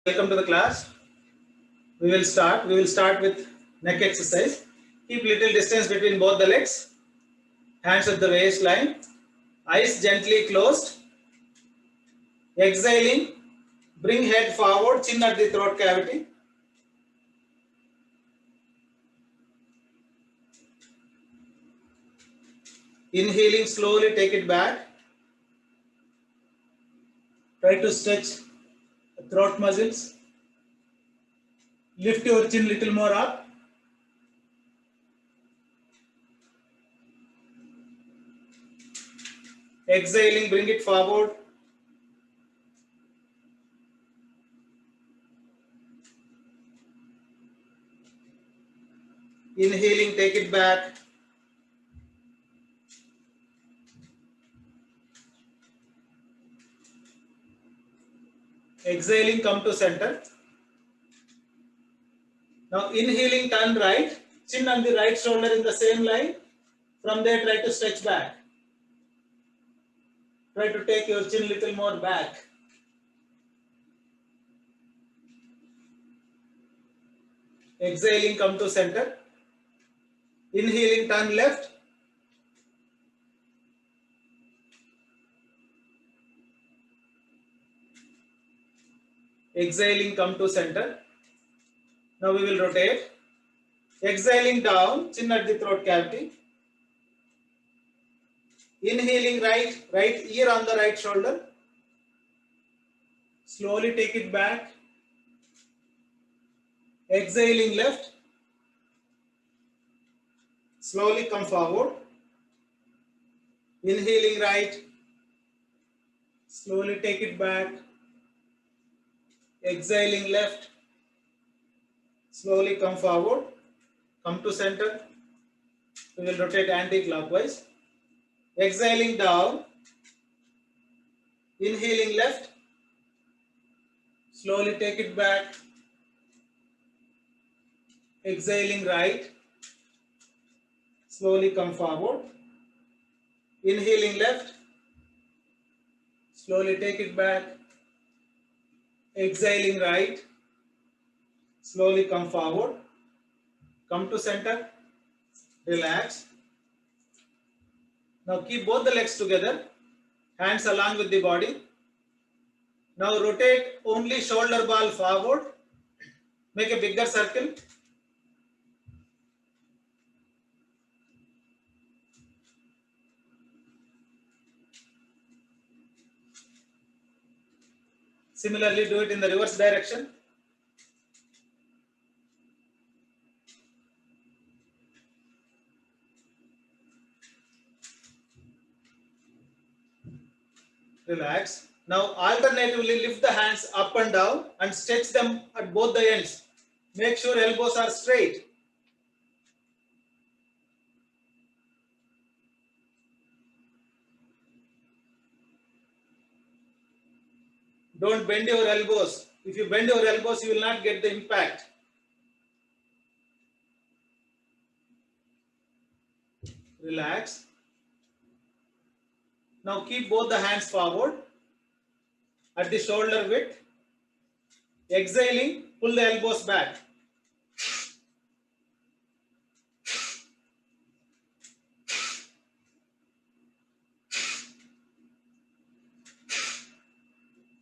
Welcome to the class. We will start. We will start with neck exercise. Keep little distance between both the legs. Hands at the waistline. Eyes gently closed. Exhaling. Bring head forward. Chin at the throat cavity. Inhaling slowly. Take it back. Try to stretch the throat muscles. Lift your chin little more up. Exhaling. Bring it forward. Inhaling. Take it back. Exhaling, come to center. Now inhaling, turn right. Chin on the right shoulder in the same line. From there, try to stretch back. Try to take your chin little more back. Exhaling, come to center. Inhaling, turn left. Exhaling, come to center. Now we will rotate. Exhaling down, chin at the throat cavity. Inhaling right ear on the right shoulder. Slowly take it back. Exhaling left. Slowly come forward. Inhaling right. Slowly take it back. Exhaling left. Slowly come forward. Come to center. We will rotate anti-clockwise. Exhaling down. Inhaling left. Slowly take it back. Exhaling right. Slowly come forward. Inhaling left. Slowly take it back. Exhaling right. Slowly come forward. Come to center. Relax. Now keep both the legs together. Hands along with the body. Now rotate only shoulder ball forward. Make a bigger circle. Similarly, do it in the reverse direction. Relax. Now alternatively lift the hands up and down and stretch them at both the ends. Make sure elbows are straight. Don't bend your elbows. If you bend your elbows, you will not get the impact. Relax. Now keep both the hands forward at the shoulder width. Exhaling, pull the elbows back.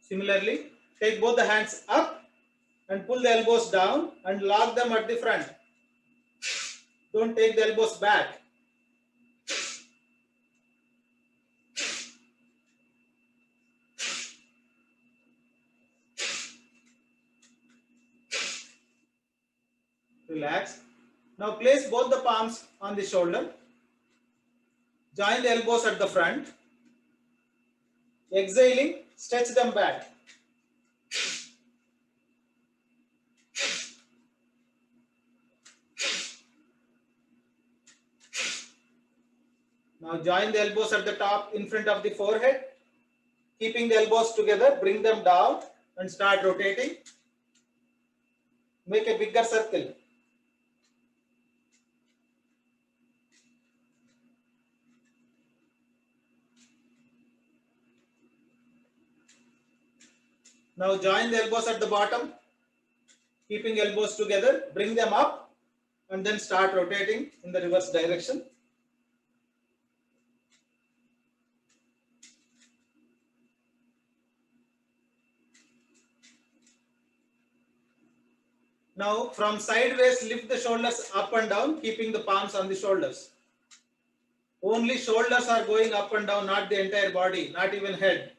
Similarly, take both the hands up and pull the elbows down and lock them at the front. Don't take the elbows back. Relax. Now place both the palms on the shoulder. Join the elbows at the front. Exhaling, stretch them back. Now join the elbows at the top in front of the forehead. Keeping the elbows together, bring them down and start rotating. Make a bigger circle. Now join the elbows at the bottom, keeping elbows together, bring them up and then start rotating in the reverse direction. Now from sideways, lift the shoulders up and down, keeping the palms on the shoulders. Only shoulders are going up and down, not the entire body, not even head.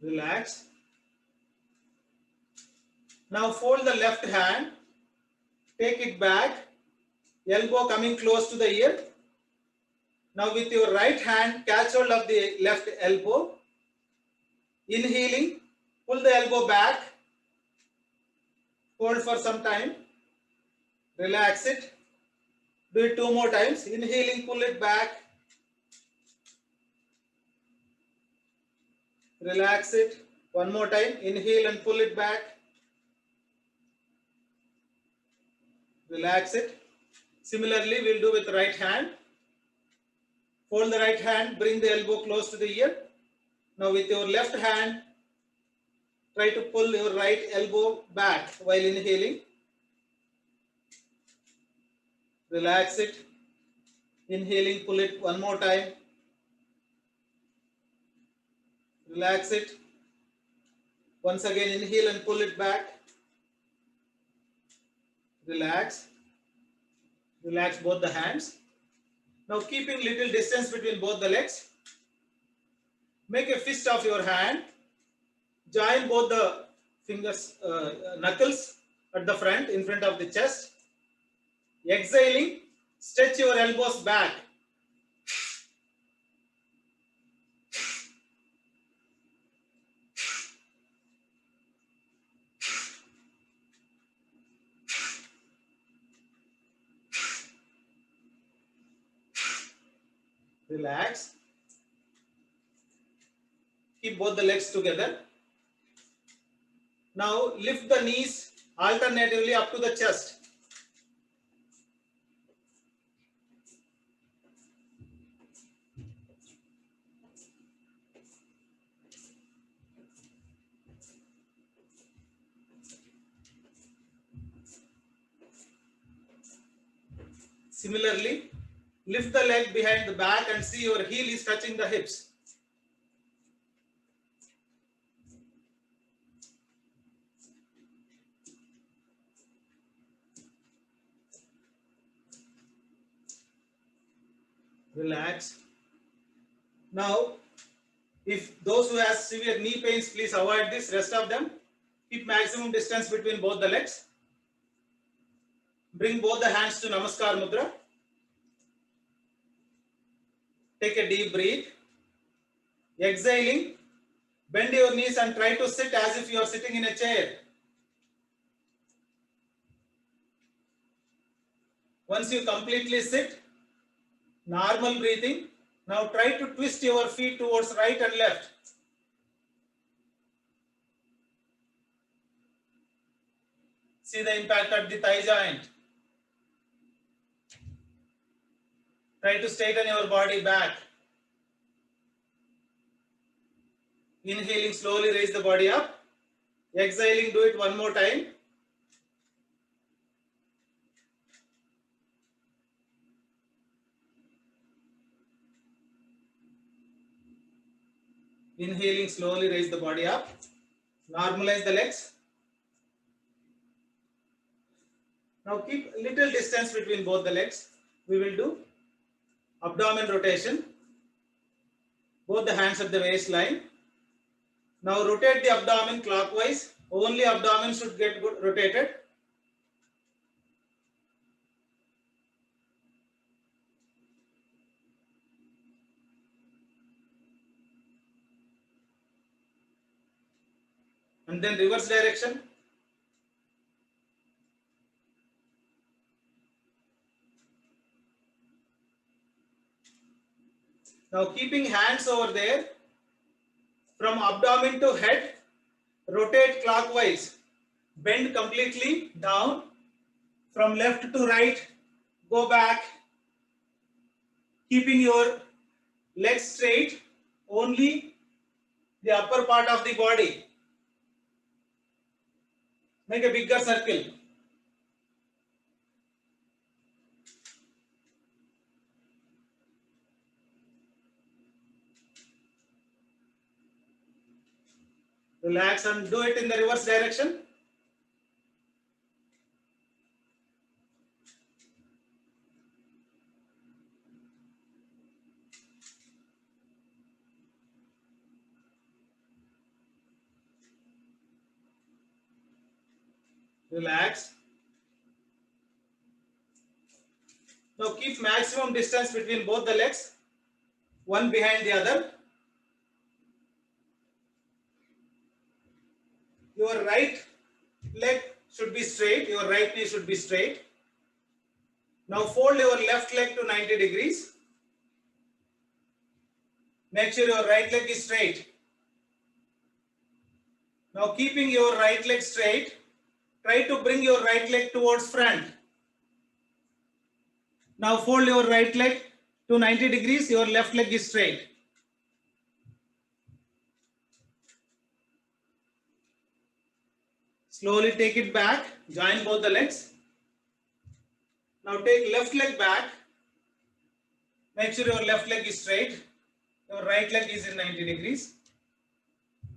Relax. Now fold the left hand, take it back, elbow coming close to the ear. Now with your right hand, catch hold of the left elbow. Inhaling, pull the elbow back, hold for some time, relax it. Do it 2 more times. Inhaling, pull it back, relax it. 1 more time. Inhale and pull it back, relax it. Similarly, we'll do with the right hand. Fold the right hand, bring the elbow close to the ear. Now with your left hand, try to pull your right elbow back while inhaling. Relax it. Inhaling, pull it 1 more time. Relax it. Once again, inhale and pull it back. Relax. Relax both the hands. Now keeping little distance between both the legs. Make a fist of your hand. Join both the fingers, knuckles at the front, in front of the chest. Exhaling, stretch your elbows back. Relax. Keep both the legs together. Now lift the knees alternatively up to the chest. Similarly, lift the leg behind the back and see your heel is touching the hips. Relax. Now, if those who have severe knee pains, please avoid this. Rest of them, keep maximum distance between both the legs. Bring both the hands to Namaskar Mudra. Take a deep breath. Exhaling, bend your knees and try to sit as if you are sitting in a chair. Once you completely sit, normal breathing. Now try to twist your feet towards right and left. See the impact at the thigh joint. Try to straighten your body back. Inhaling, slowly raise the body up. Exhaling, do it 1 more time. Inhaling, slowly raise the body up. Normalize the legs. Now keep little distance between both the legs. We will do abdomen rotation. Both the hands at the waistline. Now rotate the abdomen clockwise. Only abdomen should get rotated. And then reverse direction. Now keeping hands over there, from abdomen to head, rotate clockwise. Bend completely down. From left to right, go back. keeping your legs straight, only the upper part of the body. Make a bigger circle. Relax and do it in the reverse direction. Relax. Now keep maximum distance between both the legs, one behind the other. Your right leg should be straight, your right knee should be straight. Now fold your left leg to 90 degrees. Make sure your right leg is straight. Now keeping your right leg straight, try to bring your right leg towards front. Now fold your right leg to 90 degrees, your left leg is straight. Slowly take it back, join both the legs. Now take left leg back. Make sure your left leg is straight. Your right leg is in 90 degrees.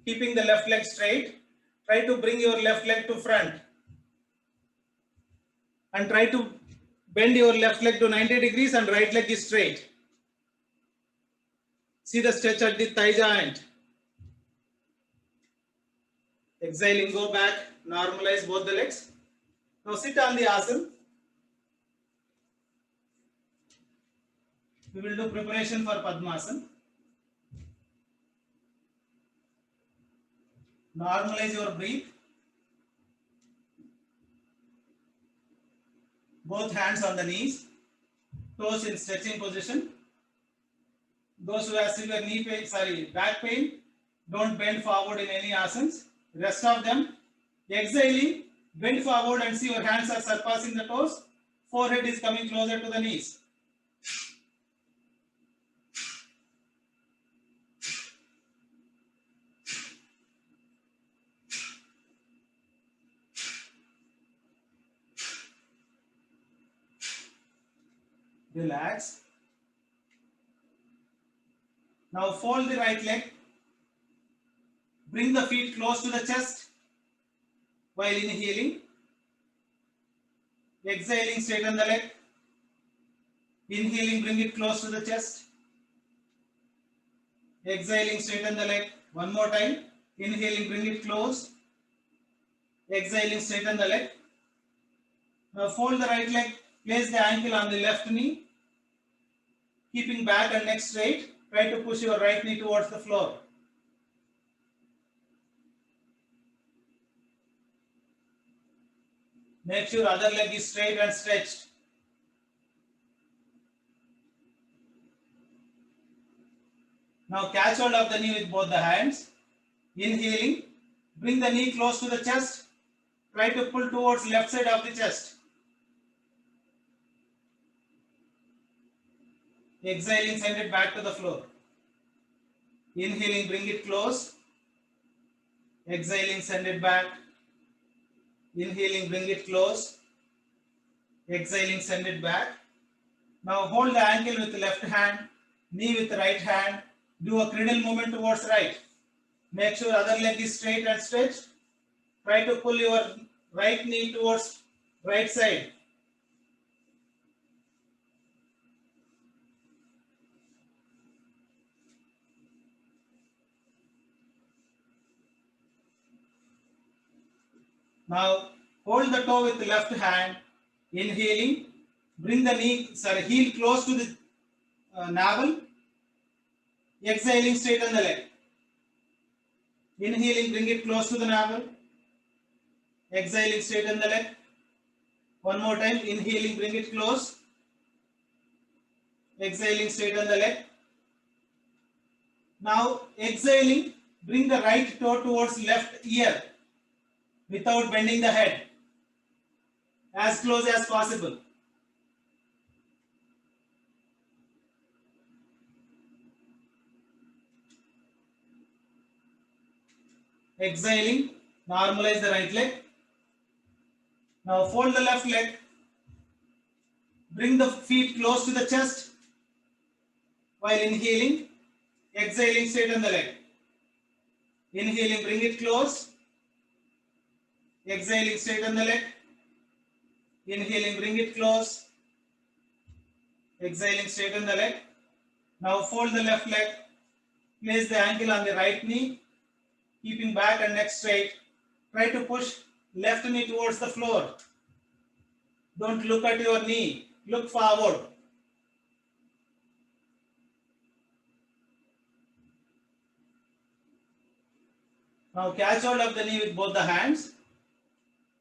Keeping the left leg straight, try to bring your left leg to front. And try to bend your left leg to 90 degrees and right leg is straight. See the stretch at the thigh joint. Exhaling, go back, normalize both the legs. Now sit on the asana. We will do preparation for Padmasana. Normalize your breath. Both hands on the knees, toes in stretching position. Those who have severe knee pain, back pain, don't bend forward in any asanas. Rest of them, exhaling, bend forward and see your hands are surpassing the toes. Forehead is coming closer to the knees. Relax. Now fold the right leg. Bring the feet close to the chest while inhaling. Exhaling, straighten the leg. Inhaling, bring it close to the chest. Exhaling, straighten the leg. One more time. Inhaling, bring it close. Exhaling, straighten the leg. Now fold the right leg. Place the ankle on the left knee. Keeping back and neck straight. Try to push your right knee towards the floor. Make sure other leg is straight and stretched. Now catch hold of the knee with both the hands. Inhaling, bring the knee close to the chest. Try to pull towards left side of the chest. Exhaling, send it back to the floor. Inhaling, bring it close. Exhaling, send it back. Inhaling, bring it close. Exhaling, send it back. Now hold the ankle with the left hand, knee with the right hand. Do a cradle movement towards right. Make sure other leg is straight and stretched. Try to pull your right knee towards right side. Now hold the toe with the left hand. Inhaling, bring the heel close to the navel. Exhaling, straighten the leg. Inhaling, bring it close to the navel. Exhaling, straighten the leg. One more time. Inhaling, bring it close. Exhaling, straighten the leg. Now exhaling, bring the right toe towards left ear without bending the head. As close as possible. Exhaling, normalize the right leg. Now fold the left leg. Bring the feet close to the chest. While inhaling, exhaling, straighten the leg. Inhaling, bring it close. Exhaling, straighten the leg. Inhaling, bring it close. Exhaling, straighten the leg. Now fold the left leg. Place the ankle on the right knee, keeping back and neck straight. Try to push left knee towards the floor. Don't look at your knee. Look forward. Now catch hold of the knee with both the hands.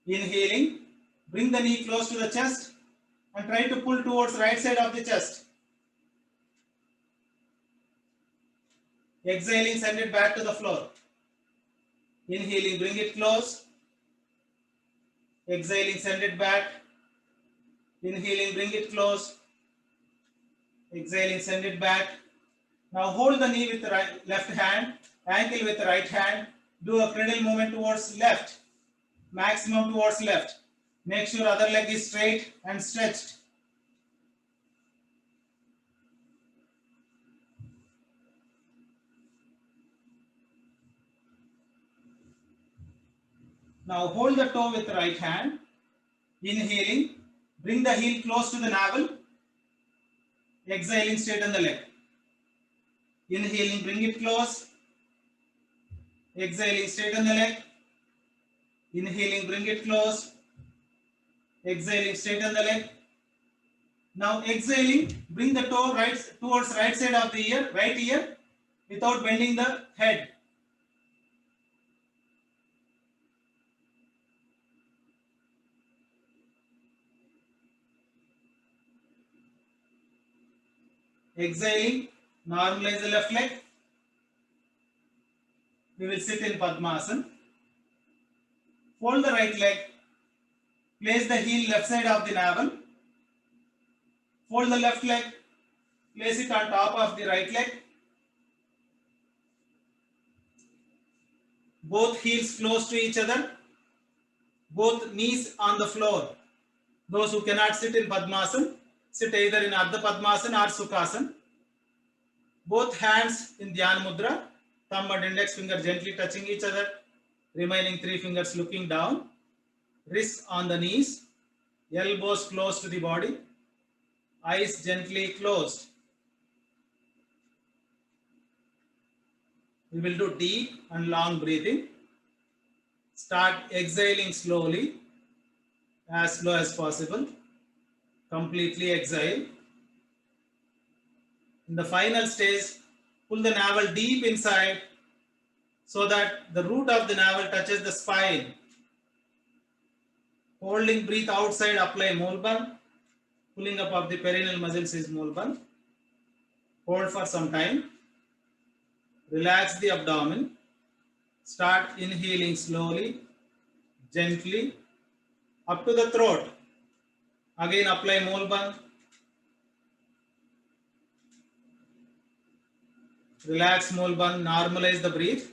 Inhaling, bring the knee close to the chest and try to pull towards right side of the chest. Exhaling, send it back to the floor. Inhaling, bring it close. Exhaling, send it back. Inhaling, bring it close. Exhaling, send it back. Now hold the knee with the left hand, ankle with the right hand. Do a cradle movement towards left, maximum towards left. Make sure other leg is straight and stretched. Now hold the toe with the right hand. Inhaling, bring the heel close to the navel. Exhaling, straighten the leg. Inhaling, bring it close. Exhaling, straighten the leg. Inhaling, bring it close. Exhaling, straighten the leg. Now exhaling, bring the toe towards right side of the ear, right ear, without bending the head. Exhaling, normalize the left leg. We will sit in Padmasana. Fold the right leg. Place the heel left side of the navel. Fold the left leg. Place it on top of the right leg. Both heels close to each other. Both knees on the floor. Those who cannot sit in Padmasana, sit either in Ardha Padmasana or Sukhasana. Both hands in Dhyana Mudra. Thumb and index finger gently touching each other. Remaining 3 fingers looking down. Wrists on the knees. Elbows close to the body. Eyes gently closed. We will do deep and long breathing. Start exhaling slowly, as slow as possible. Completely exhale. In the final stage, pull the navel deep inside so that the root of the navel touches the spine. Holding breath outside, apply Mulban. Pulling up of the perineal muscles is Mulban. Hold for some time. Relax the abdomen. Start inhaling slowly, gently, up to the throat. Again apply Mulban. Relax Mulban, normalize the breath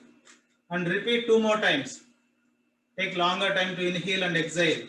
and repeat 2 more times. Take longer time to inhale and exhale.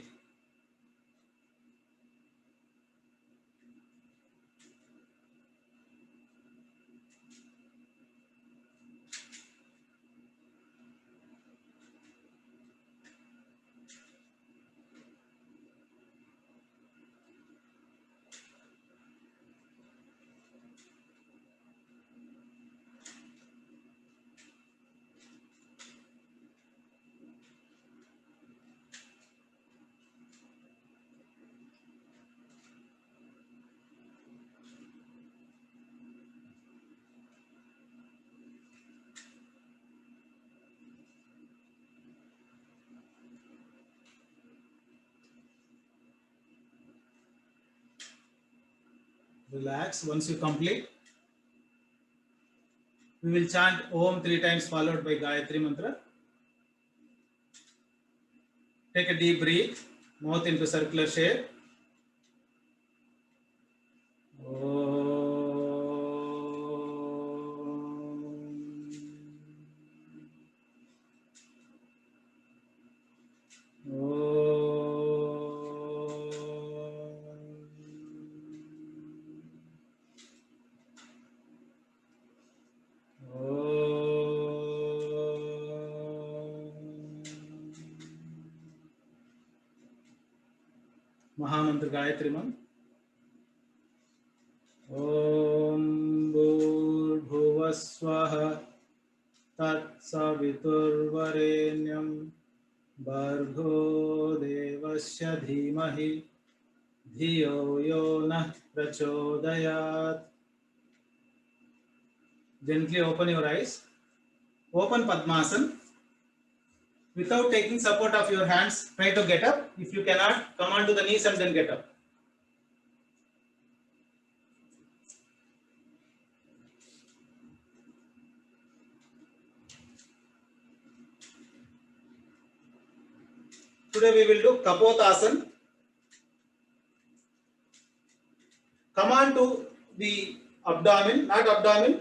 Relax. Once you complete, we will chant Om 3 times followed by Gayatri Mantra. Take a deep breath, mouth into circular shape. Mahamantra Gayatri Mantra. Om Bhurbhuvaswaha Tatsaviturvarenyam Bhargo Devasya Dhimahi Dhiyo Yo Nah Prachodayat. Gently open your eyes. Open Padmasana. Without taking support of your hands, try to get up. If you cannot, come onto the knees and then get up. Today we will do Kapotasana. Come on to the abdomen, not abdomen,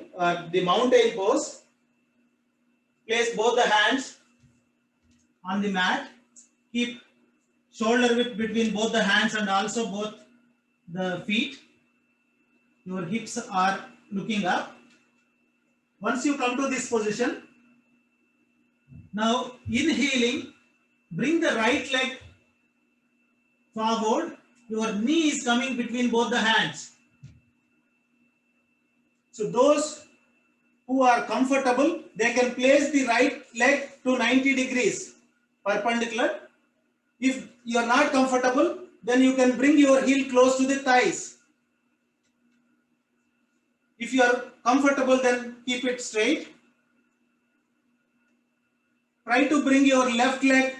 the mountain pose. Place both the hands on the mat. Keep shoulder width between both the hands and also both the feet. Your hips are looking up. Once you come to this position, now inhaling, bring the right leg forward. Your knee is coming between both the hands. So those who are comfortable, they can place the right leg to 90 degrees perpendicular. If you are not comfortable, then you can bring your heel close to the thighs. If you are comfortable, then keep it straight. Try to bring your left leg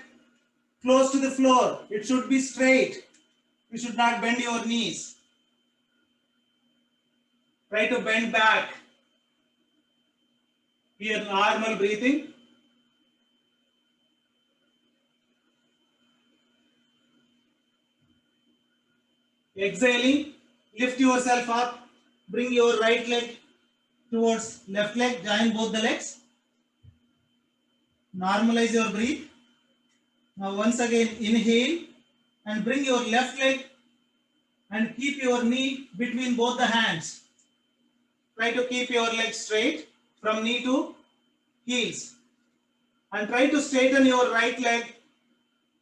close to the floor. It should be straight. You should not bend your knees. Try to bend back. Here, normal breathing. Exhaling, lift yourself up. Bring your right leg towards left leg. Join both the legs. Normalize your breath. Now once again inhale and bring your left leg and keep your knee between both the hands. Try to keep your leg straight from knee to heels. And try to straighten your right leg.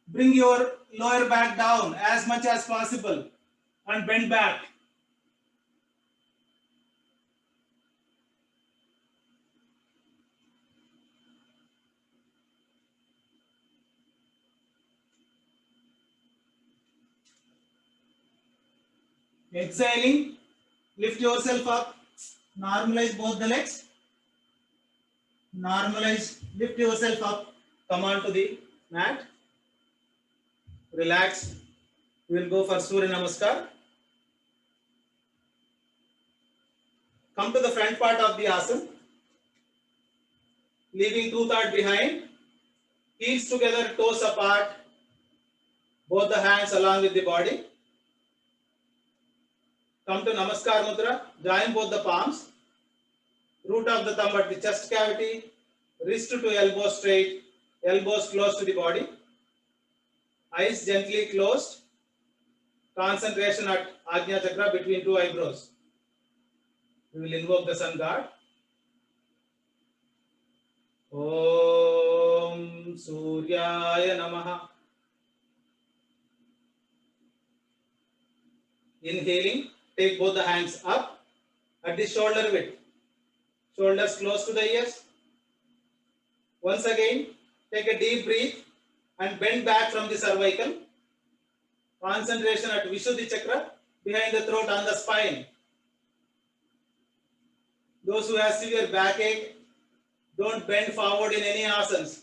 Bring your lower back down as much as possible and bend back. Exhaling, lift yourself up, normalize both the legs, normalize, lift yourself up, come on to the mat, relax. We will go for Surya Namaskar. Come to the front part of the asana, leaving 2/3 behind, heels together, toes apart, both the hands along with the body. Come to Namaskar Mudra, join both the palms, root of the thumb at the chest cavity, wrist to elbow straight, elbows close to the body, eyes gently closed, concentration at Ajna Chakra between two eyebrows. We will invoke the sun god. Om Suryaya Namaha. Inhaling, take both the hands up at the shoulder width. Shoulders close to the ears. Once again, take a deep breath and bend back from the cervical. Concentration at Vishuddhi Chakra, behind the throat on the spine. Those who have severe backache, don't bend forward in any asanas.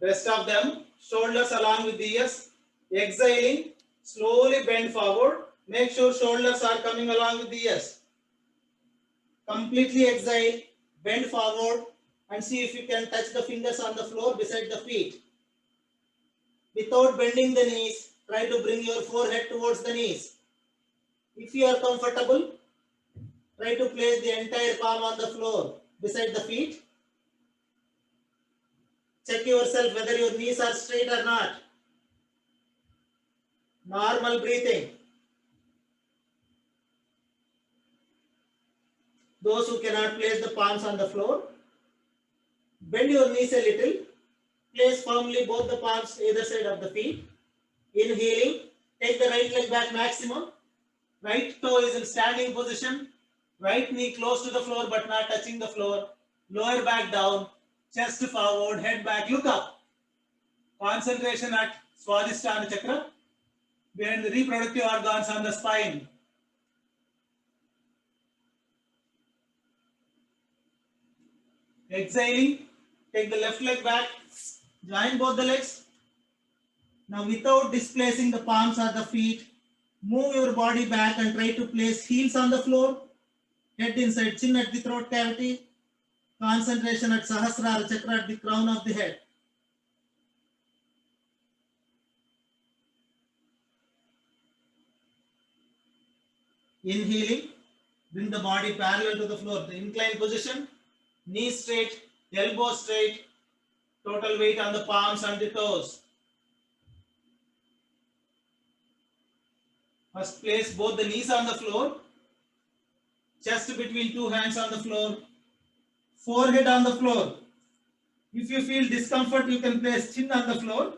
Rest of them, shoulders along with the ears. Exhaling, slowly bend forward. Make sure shoulders are coming along with the ears. Completely exhale, bend forward and see if you can touch the fingers on the floor beside the feet. Without bending the knees, try to bring your forehead towards the knees. If you are comfortable, try to place the entire palm on the floor beside the feet. Check yourself whether your knees are straight or not. Normal breathing. Those who cannot place the palms on the floor, bend your knees a little. Place firmly both the palms either side of the feet. Inhaling, Take the right leg back maximum. Right toe is in standing position. Right knee close to the floor but not touching the floor. Lower back down. Chest forward. Head back. Look up. Concentration at Swadhisthana Chakra. Behind the reproductive organs on the spine. Exhaling. Take the left leg back. Join both the legs. Now without displacing the palms or the feet, move your body back and try to place heels on the floor. Head inside, chin at the throat cavity. Concentration at Sahasrara Chakra at the crown of the head. Inhaling, bring the body parallel to the floor. The inclined position, knees straight, elbows straight, total weight on the palms and the toes. First place both the knees on the floor, chest between two hands on the floor, forehead on the floor. If you feel discomfort, you can place chin on the floor,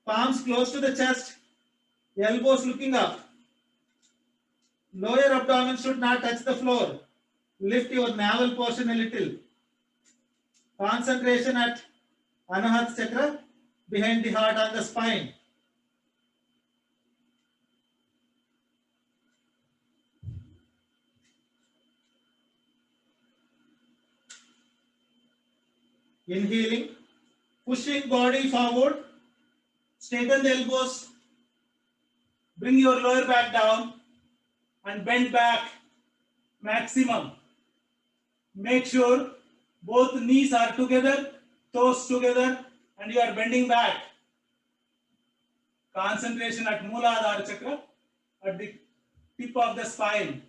palms close to the chest, elbows looking up. Lower abdomen should not touch the floor. Lift your navel portion a little. Concentration at Anahat Chakra, behind the heart on the spine. Inhaling, pushing body forward, straighten the elbows, bring your lower back down and bend back maximum. Make sure both knees are together, toes together, and you are bending back. Concentration at Mooladhara Chakra, at the tip of the spine.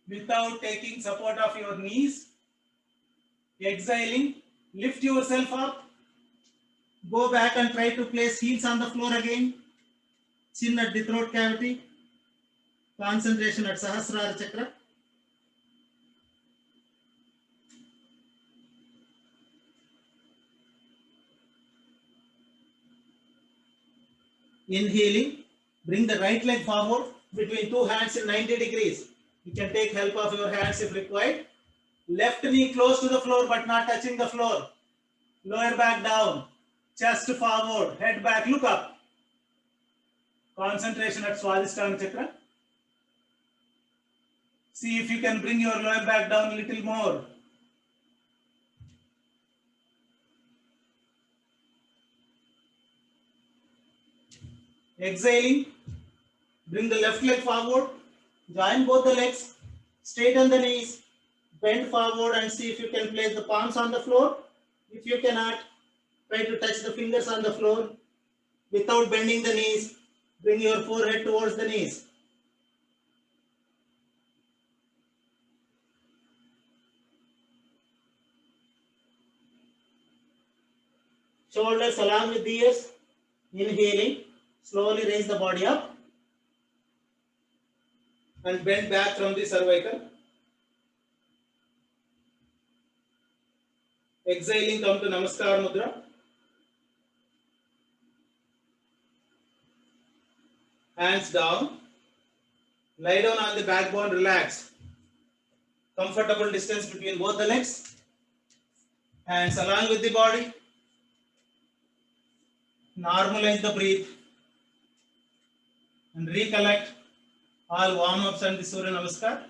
Without taking support of your knees, exhaling, lift yourself up, go back and try to place heels on the floor again, chin at the throat cavity, concentration at Sahasrara Chakra. Inhaling, bring the right leg forward between two hands in 90 degrees. You can take help of your hands if required. Left knee close to the floor but not touching the floor. Lower back down, chest forward, head back, look up. Concentration at Swadhisthana Chakra. See if you can bring your lower back down a little more. Exhaling, bring the left leg forward, join both the legs, straighten the knees, bend forward and see if you can place the palms on the floor. If you cannot, try to touch the fingers on the floor without bending the knees. Bring your forehead towards the knees. Shoulders along with the ears. Inhaling, slowly raise the body up and bend back from the cervical. Exhaling, come to Namaskar Mudra. Hands down. Lie down on the backbone, relax. Comfortable distance between both the legs. Hands along with the body. Normalize the breath. And recollect all warm-ups and the Surya Namaskar.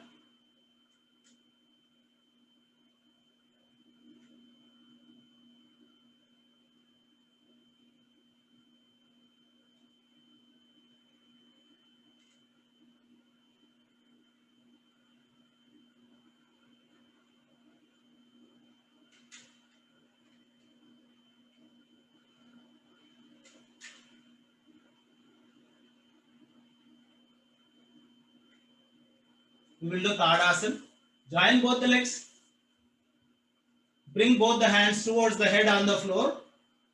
We will do Tadasana. Join both the legs. Bring both the hands towards the head on the floor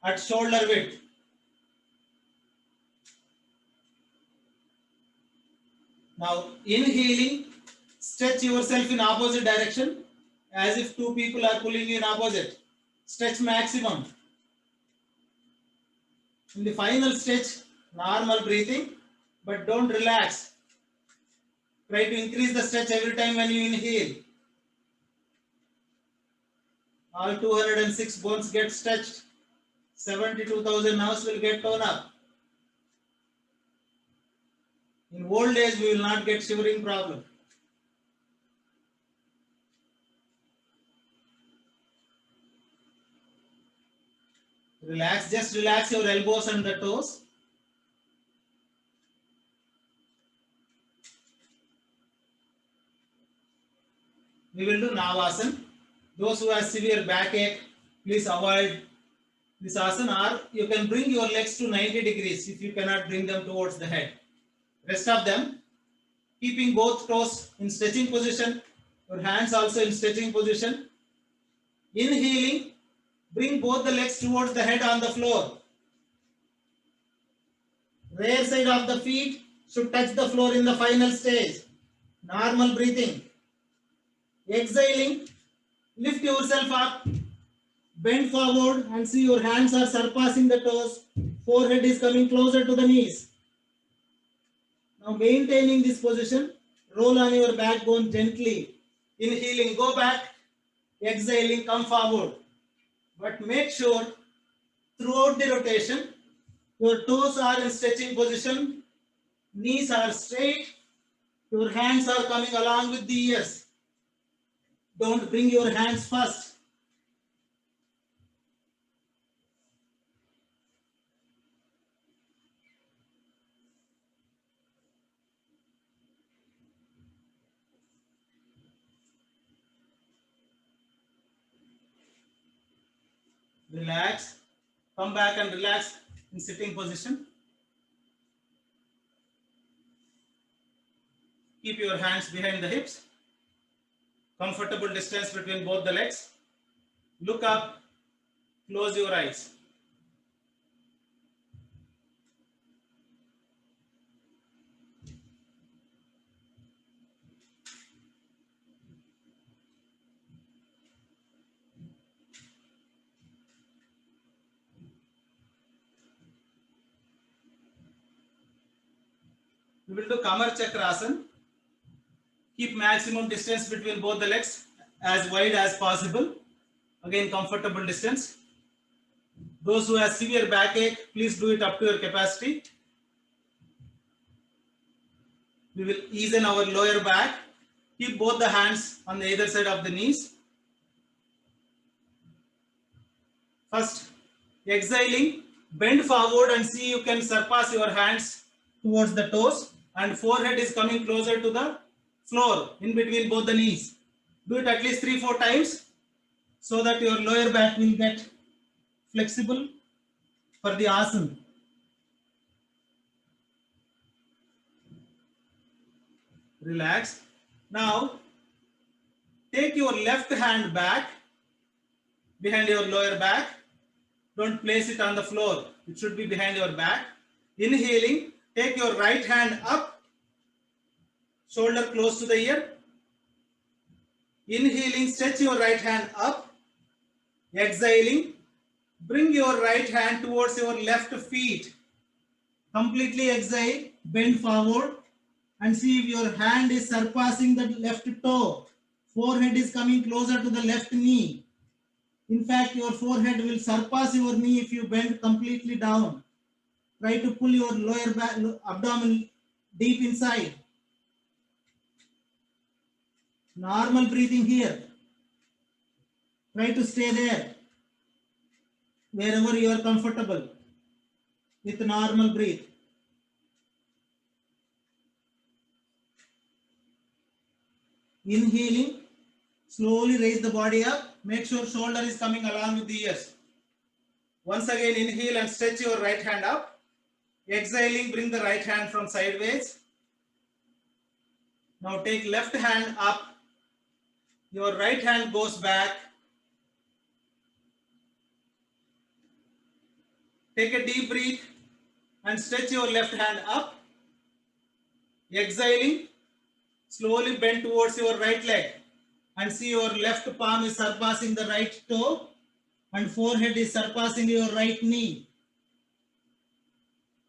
at shoulder width. Now inhaling, Stretch yourself in opposite direction as if two people are pulling you in opposite. Stretch maximum. In the final stretch, normal breathing, but don't relax. Try to increase the stretch every time when you inhale. All 206 bones get stretched. 72,000 nerves will get torn up. In old age, we will not get shivering problem. Relax, just relax your elbows and the toes. We will do Navasana. Those who have severe backache, please avoid this asana, or you can bring your legs to 90 degrees if you cannot bring them towards the head. Rest of them, keeping both toes in stretching position, your hands also in stretching position. Inhaling, bring both the legs towards the head on the floor. Rear side of the feet should touch the floor in the final stage. Normal breathing. Exhaling, lift yourself up, bend forward and see your hands are surpassing the toes. Forehead is coming closer to the knees. Now maintaining this position, roll on your backbone gently. Inhaling, go back. Exhaling, come forward. But make sure throughout the rotation, your toes are in stretching position, knees are straight, your hands are coming along with the ears. Don't bring your hands first. Relax. Come back and relax in sitting position. Keep your hands behind the hips. Comfortable distance between both the legs. Look up. Close your eyes. We will do Kamar Chakrasana. Keep maximum distance between both the legs as wide as possible. Again, comfortable distance. Those who have severe backache, please do it up to your capacity. We will ease in our lower back. Keep both the hands on the either side of the knees. First, exhaling, bend forward and see you can surpass your hands towards the toes and forehead is coming closer to the floor in between both the knees. Do it at least 3-4 times so that your lower back will get flexible for the asana. Relax. Now, take your left hand back behind your lower back. Don't place it on the floor. It should be behind your back. Inhaling, take your right hand up, shoulder close to the ear. Inhaling, stretch your right hand up. Exhaling, bring your right hand towards your left feet. Completely exhale, bend forward and see if your hand is surpassing the left toe. Forehead is coming closer to the left knee. In fact, your forehead will surpass your knee if you bend completely down. Try to pull your lower back, abdomen deep inside. Normal breathing here. Try to stay there, wherever you are comfortable with normal breath. Inhaling, slowly raise the body up. Make sure shoulder is coming along with the ears. Once again, inhale and stretch your right hand up. Exhaling, bring the right hand from sideways. Now take left hand up. Your right hand goes back. Take a deep breath and stretch your left hand up. Exhaling, Slowly bend towards your right leg and see your left palm is surpassing the right toe and forehead is surpassing your right knee.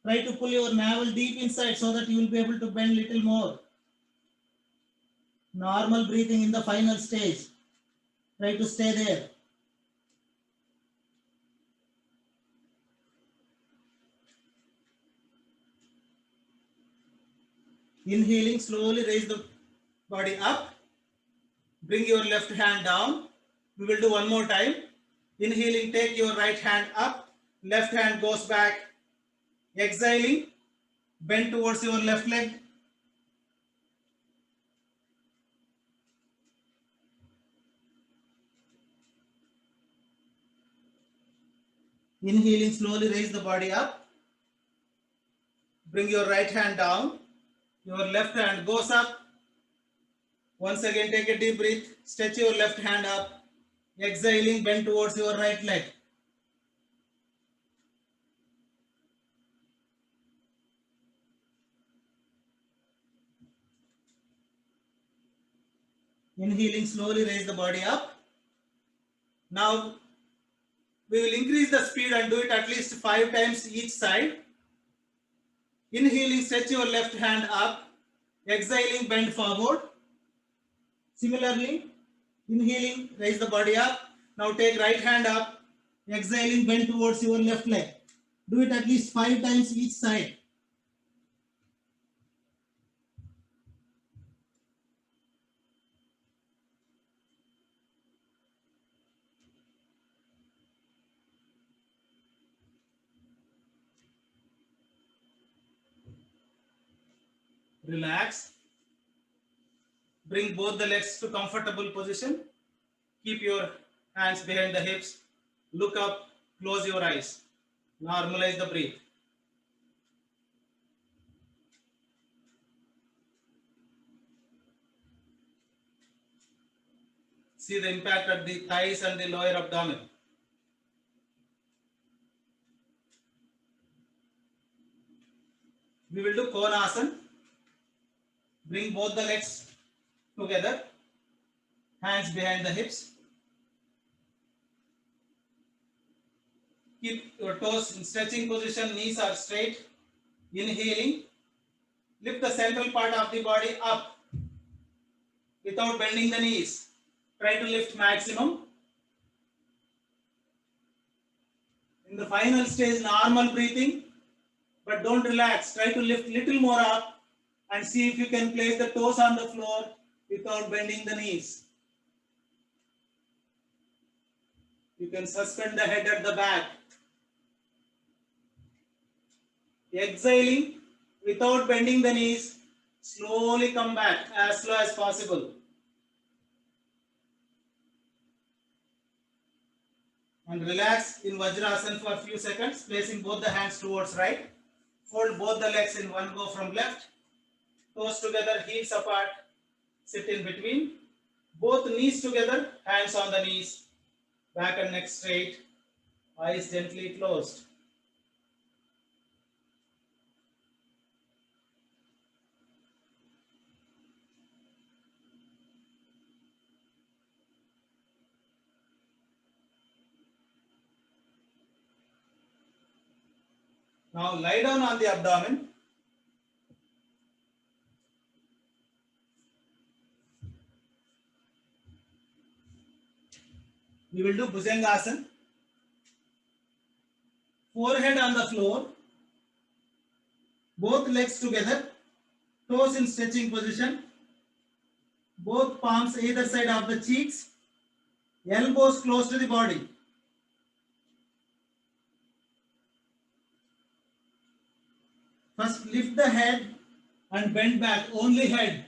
Try to pull your navel deep inside so that you will be able to bend little more. Normal breathing in the final stage. Try to stay there. Inhaling, slowly raise the body up. Bring your left hand down. We will do one more time. Inhaling, take your right hand up. Left hand goes back. Exhaling, bend towards your left leg. Inhaling, slowly raise the body up. Bring your right hand down. Your left hand goes up. Once again, take a deep breath. Stretch your left hand up. Exhaling, bend towards your right leg. Inhaling, slowly raise the body up. Now, we will increase the speed and do it at least 5 times each side. Inhaling, stretch your left hand up. Exhaling, bend forward. Similarly, inhaling, raise the body up. Now take right hand up. Exhaling, bend towards your left leg. Do it at least 5 times each side. Relax. Bring both the legs to comfortable position. Keep your hands behind the hips. Look up, close your eyes. Normalize the breath. See the impact at the thighs and the lower abdomen. We will do Konasana. Bring both the legs together. Hands behind the hips. Keep your toes in stretching position. Knees are straight. Inhaling. Lift the central part of the body up without bending the knees. Try to lift maximum. In the final stage, normal breathing, but don't relax. Try to lift little more up and see if you can place the toes on the floor without bending the knees. You can suspend the head at the back. Exhaling without bending the knees, slowly come back as slow as possible. And relax in Vajrasana for a few seconds, placing both the hands towards right. Fold both the legs in one go from left. Toes together, heels apart. Sit in between. Both knees together, hands on the knees. Back and neck straight. Eyes gently closed. Now lie down on the abdomen. We will do Bhujangasana. Forehead on the floor. Both legs together. Toes in stretching position. Both palms either side of the cheeks. Elbows close to the body. First lift the head and bend back, only head.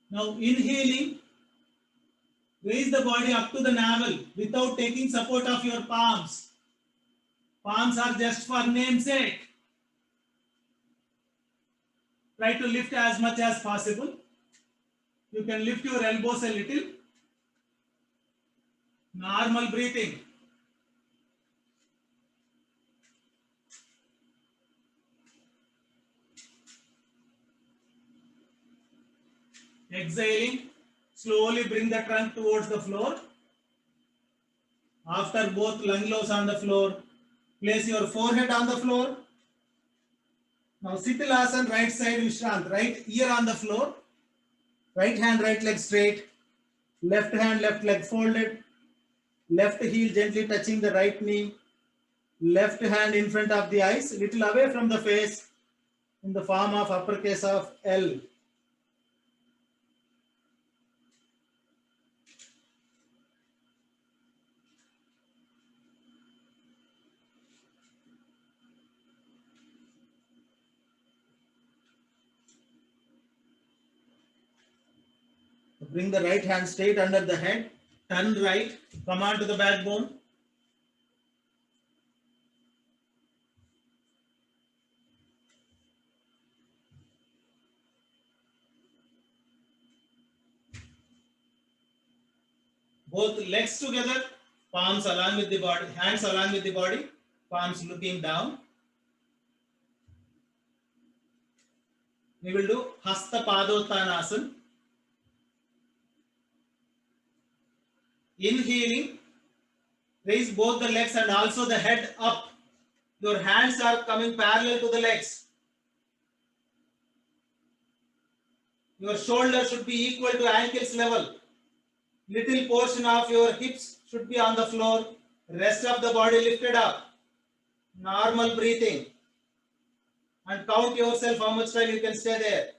Now inhaling, raise the body up to the navel without taking support of your palms. Palms are just for namesake. Try to lift as much as possible. You can lift your elbows a little. Normal breathing. Exhaling, slowly bring the trunk towards the floor. After both lung lobes on the floor, place your forehead on the floor. Now Sithilasana, right side Vishrant, right ear on the floor, right hand, right leg straight, left hand, left leg folded, left heel gently touching the right knee, left hand in front of the eyes, little away from the face, in the form of uppercase of L. Bring the right hand straight under the head, turn right, come on to the backbone. Both legs together, palms along with the body, hands along with the body, palms looking down. We will do Hasta Padottanasana. Inhaling, raise both the legs and also the head up. Your hands are coming parallel to the legs. Your shoulders should be equal to ankles level. Little portion of your hips should be on the floor. Rest of the body lifted up. Normal breathing. And count yourself how much time you can stay there.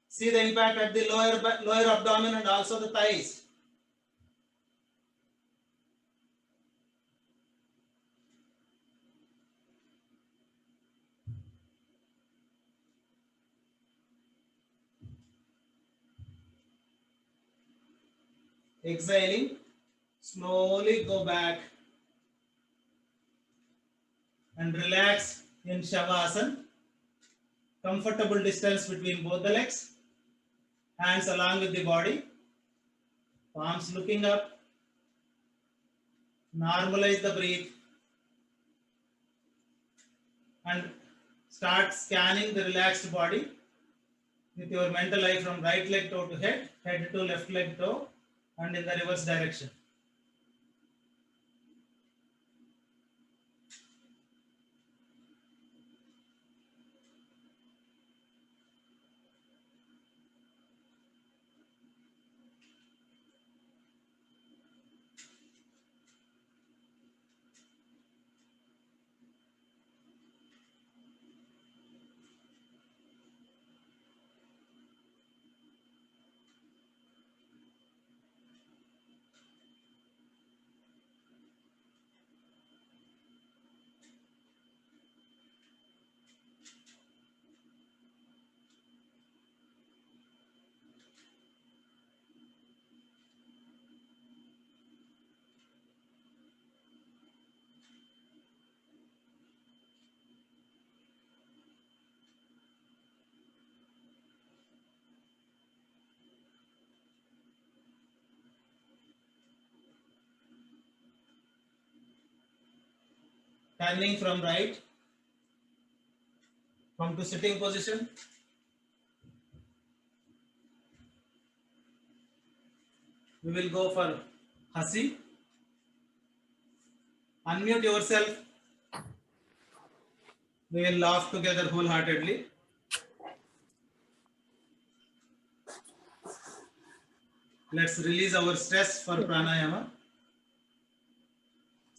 See the impact at the lower abdomen and also the thighs. Exhaling, slowly go back and relax in Shavasana. Comfortable distance between both the legs. Hands along with the body. Palms looking up. Normalize the breath. And start scanning the relaxed body with your mental eye from right leg toe to head, head to left leg toe, and in the reverse direction. Turning from right, come to sitting position. We will go for Hasi. Unmute yourself. We will laugh together wholeheartedly. Let's release our stress for pranayama.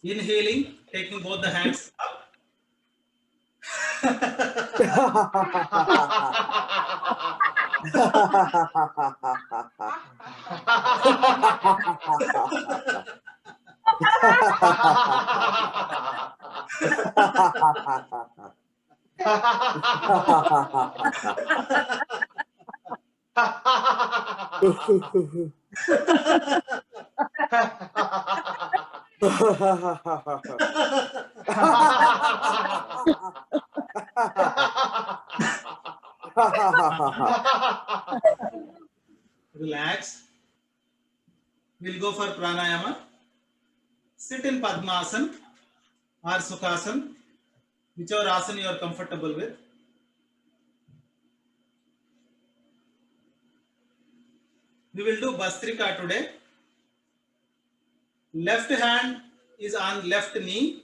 Inhaling, taking both the hands up. Relax. We'll go for pranayama. Sit in Padmasana or Sukhasana, whichever asana you are comfortable with. We will do Bastrika today. Left hand is on left knee,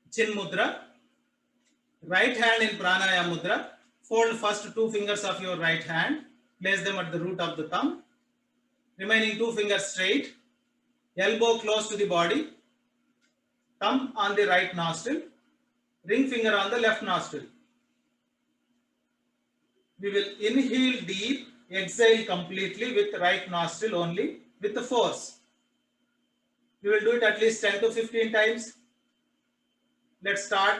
Chin Mudra. Right hand in Pranayama Mudra. Fold first two fingers of your right hand. Place them at the root of the thumb. Remaining two fingers straight. Elbow close to the body. Thumb on the right nostril. Ring finger on the left nostril. We will inhale deep, exhale completely with right nostril only with the force. We will do it at least 10 to 15 times. Let's start.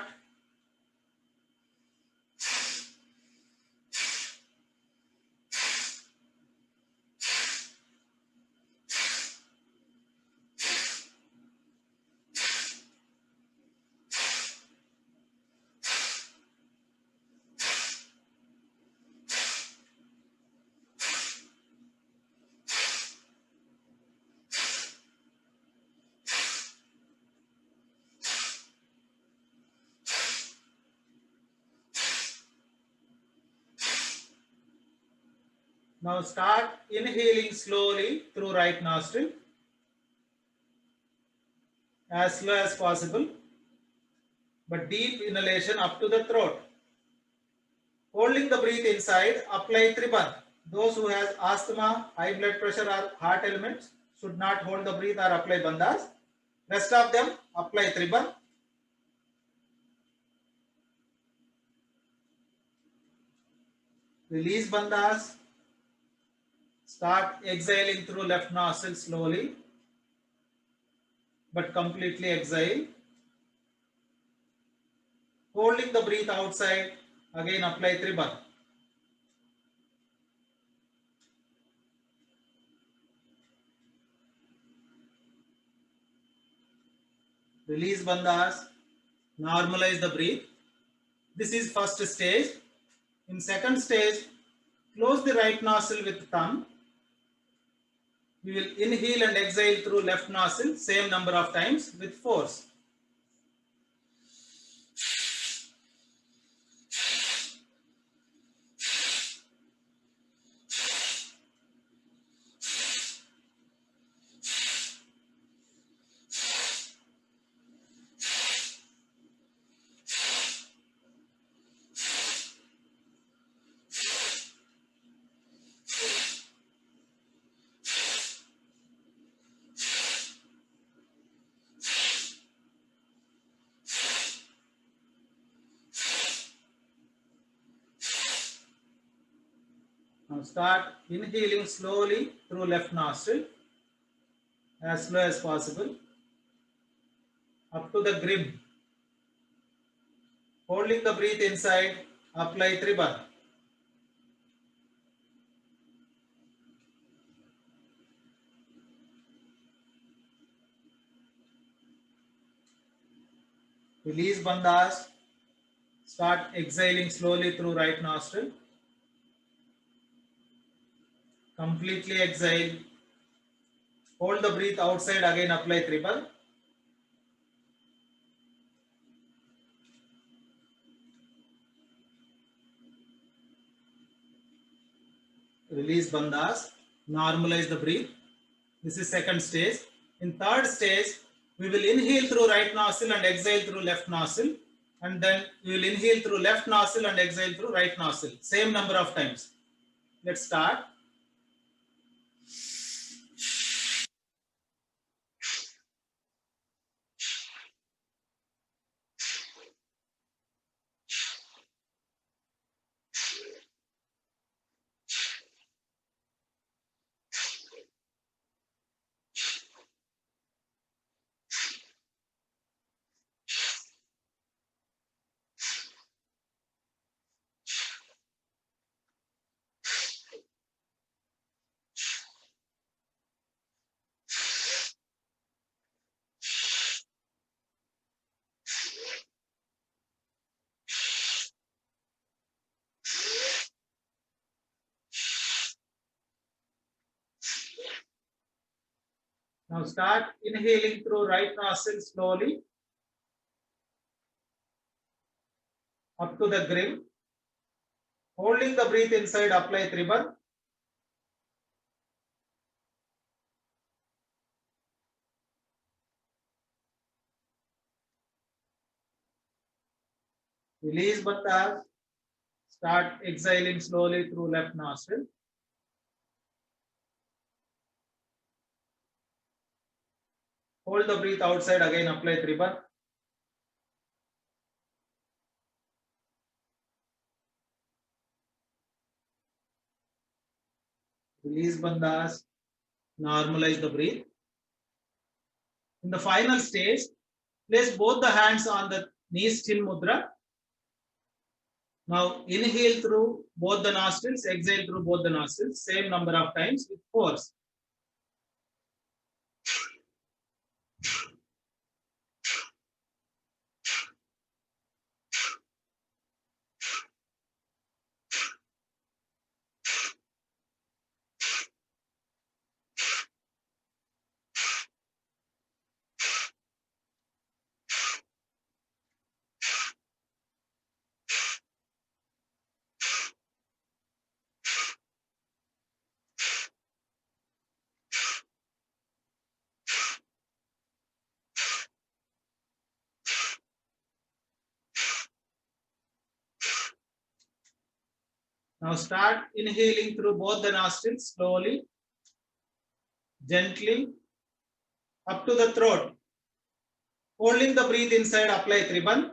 Now start inhaling slowly through right nostril as slow as possible, but deep inhalation up to the throat. Holding the breath inside, apply Tribandh. Those who have asthma, high blood pressure or heart ailments should not hold the breath or apply bandhas. Rest of them apply Tribandh. Release bandhas. Start exhaling through left nostril slowly, but completely exhale. Holding the breath outside, again apply Tribandh. Release bandhas. Normalize the breath. This is first stage. In second stage, close the right nostril with thumb. We will inhale and exhale through left nostril same number of times with force. Now start inhaling slowly through left nostril as slow as possible up to the grim. Holding the breath inside, apply Tribandh. Release bandhas. Start exhaling slowly through right nostril. Completely exhale. Hold the breath outside, again apply Tribandh. Release bandhas. Normalize the breath. This is second stage. In third stage, we will inhale through right nostril and exhale through left nostril. And then we will inhale through left nostril and exhale through right nostril. Same number of times. Let's start. Now start inhaling through right nostril slowly up to the grim. Holding the breath inside, apply Tribandh. Release Bandhas. Start exhaling slowly through left nostril. Hold the breath outside, again apply Triban. Release Bandhas. Normalize the breath. In the final stage, place both the hands on the knees, chin mudra. Now inhale through both the nostrils, exhale through both the nostrils, same number of times with force. Now start inhaling through both the nostrils slowly, gently, up to the throat. Holding the breath inside, apply Triban.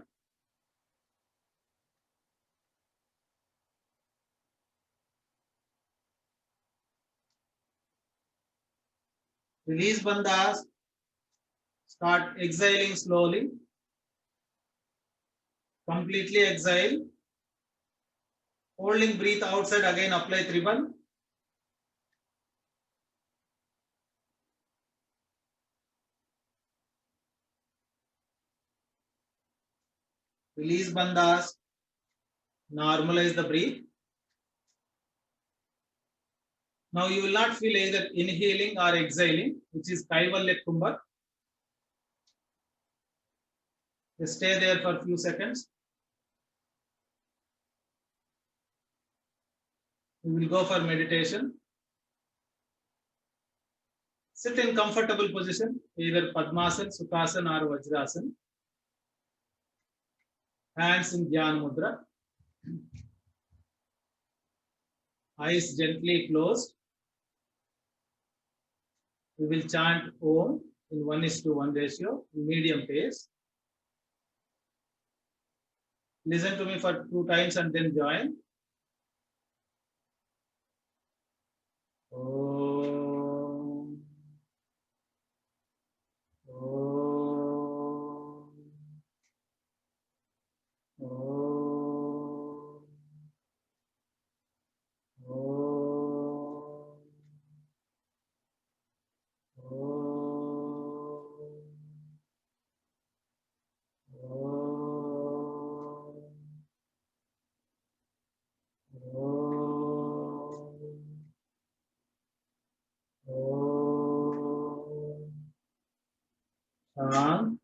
Release Bandhas. Start exhaling slowly. Completely exhale. Holding breath outside, again apply Triban. Release Bandhas. Normalize the breath. Now you will not feel either inhaling or exhaling, which is Kaivalya Kumbha. Just stay there for a few seconds. We will go for meditation. Sit in comfortable position, either Padmasana, Sukhasana or Vajrasana. Hands in Dhyan Mudra. Eyes gently closed. We will chant Om in 1:1 ratio, medium pace. Listen to me for 2 times and then join. Om. Om. Om. Om.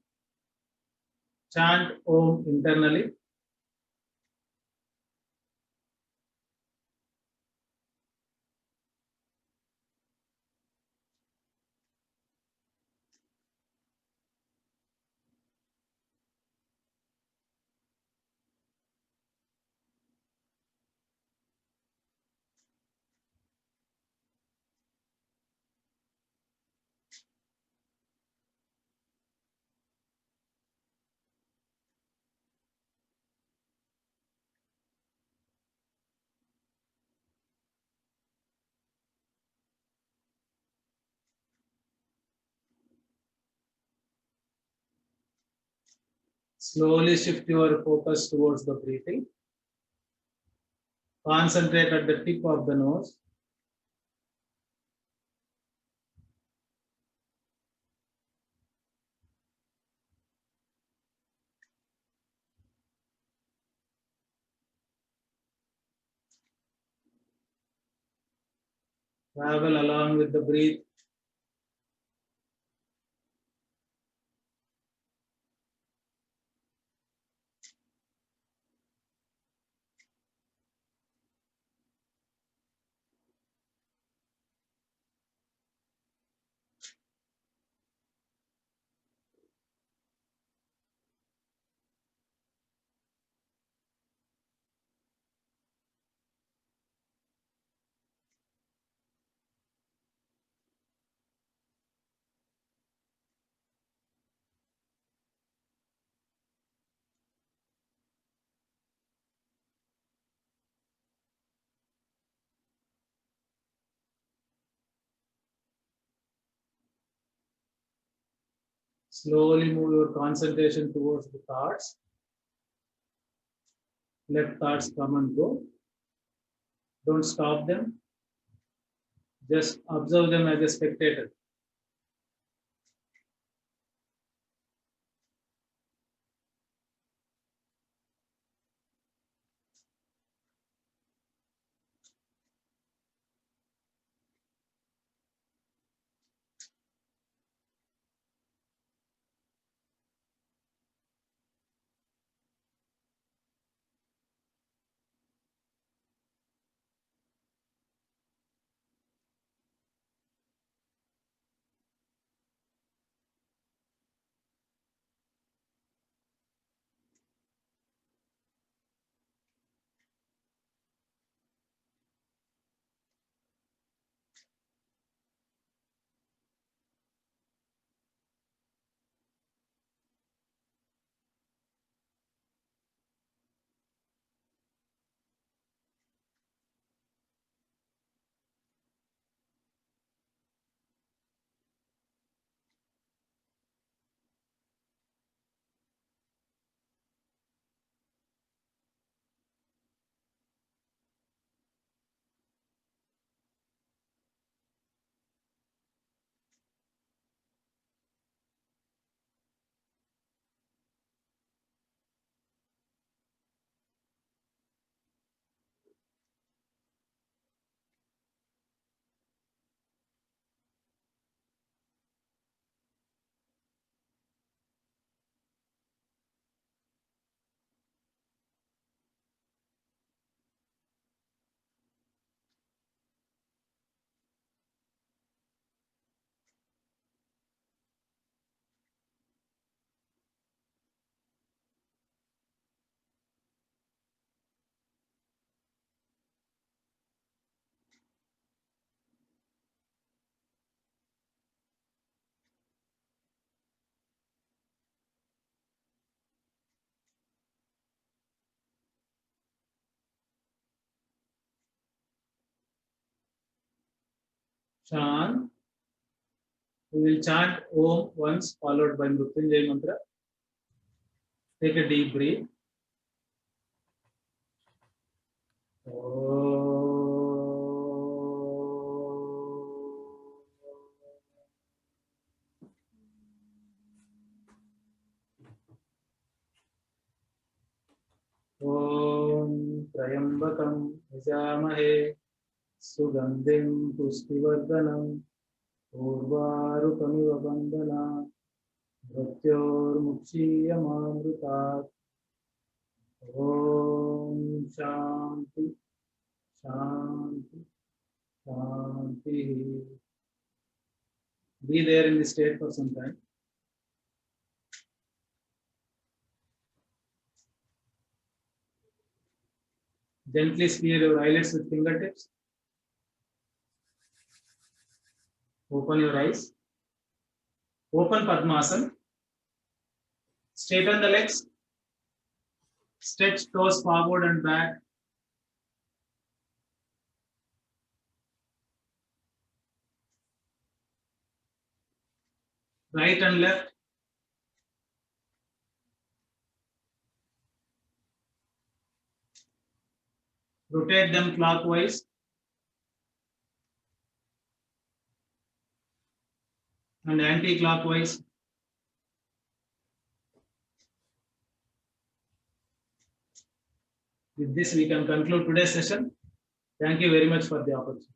Chant Om internally. Slowly shift your focus towards the breathing. Concentrate at the tip of the nose. Travel along with the breath. Slowly move your concentration towards the thoughts. Let thoughts come and go. Don't stop them. Just observe them as a spectator. Chant. We will chant Om once, followed by Mrityunjay mantra. Take a deep breath. Om Trayambakam Yajamahe Sugandhim Pushtivardhanam Urvarukamiva Bandhana Mrityurmukshyamamrutat. Om Shanti Shanti Shanti. Be there in the state for some time. Gently smear your eyelids with fingertips. Open your eyes. Open Padmasana. Straighten the legs. Stretch toes forward and back. Right and left. Rotate them clockwise and anti-clockwise. With this, we can conclude today's session. Thank you very much for the opportunity.